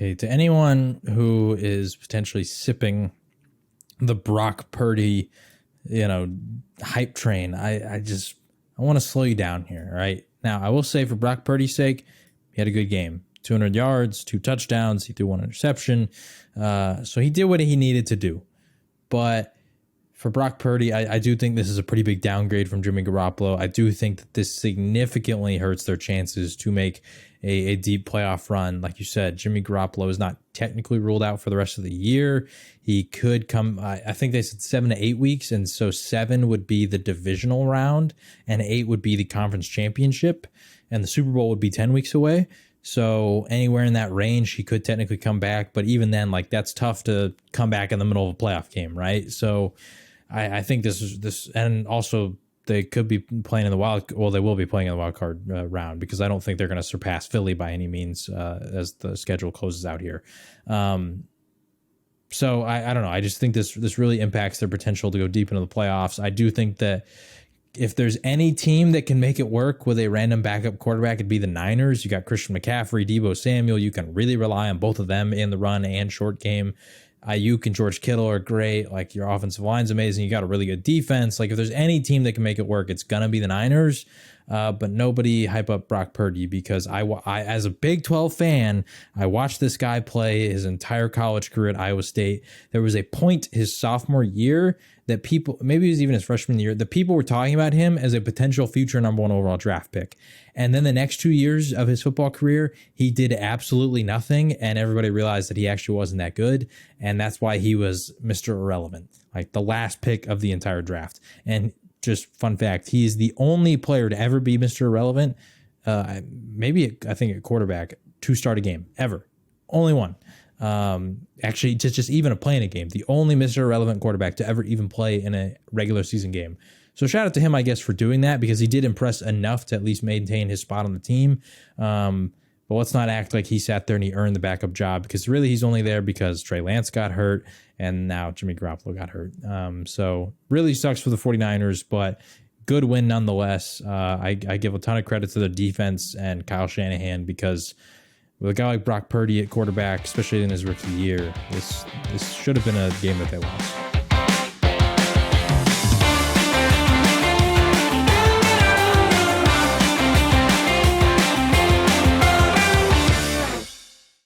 Okay, to anyone who is potentially sipping the Brock Purdy, hype train, I want to slow you down here, right? Now, I will say for Brock Purdy's sake, he had a good game. 200 yards, 2 touchdowns, he threw 1 interception. So he did what he needed to do. But for Brock Purdy, I do think this is a pretty big downgrade from Jimmy Garoppolo. I do think that this significantly hurts their chances to make a deep playoff run. Like you said, Jimmy Garoppolo is not technically ruled out for the rest of the year. He could come, I think they said 7 to 8 weeks. And so 7 would be the divisional round and 8 would be the conference championship. And the Super Bowl would be 10 weeks away. So anywhere in that range, he could technically come back. But even then, that's tough to come back in the middle of a playoff game, right? So I think this, and also they could be playing in the they will be playing in the wild card round, because I don't think they're going to surpass Philly by any means as the schedule closes out here. So I don't know. I just think this really impacts their potential to go deep into the playoffs. I do think that if there's any team that can make it work with a random backup quarterback, it'd be the Niners. You got Christian McCaffrey, Deebo Samuel. You can really rely on both of them in the run and short game. Ayuk and George Kittle are great. Your offensive line's amazing. You got a really good defense. If there's any team that can make it work, it's going to be the Niners. But nobody hype up Brock Purdy, because I, as a Big 12 fan, I watched this guy play his entire college career at Iowa State. There was a point his sophomore year that people, maybe it was even his freshman year, the people were talking about him as a potential future number 1 overall draft pick. And then the next 2 years of his football career, he did absolutely nothing. And everybody realized that he actually wasn't that good. And that's why he was Mr. Irrelevant, the last pick of the entire draft. And just fun fact, he's the only player to ever be Mr. Irrelevant. I think at quarterback to start a game ever. Only one. Actually, just even playing a game. The only Mr. Irrelevant quarterback to ever even play in a regular season game. So shout out to him, I guess, for doing that, because he did impress enough to at least maintain his spot on the team. But let's not act like he sat there and he earned the backup job, because really he's only there because Trey Lance got hurt and now Jimmy Garoppolo got hurt. So really sucks for the 49ers, but good win nonetheless. I give a ton of credit to the defense and Kyle Shanahan, because with a guy like Brock Purdy at quarterback, especially in his rookie year, this should have been a game that they lost.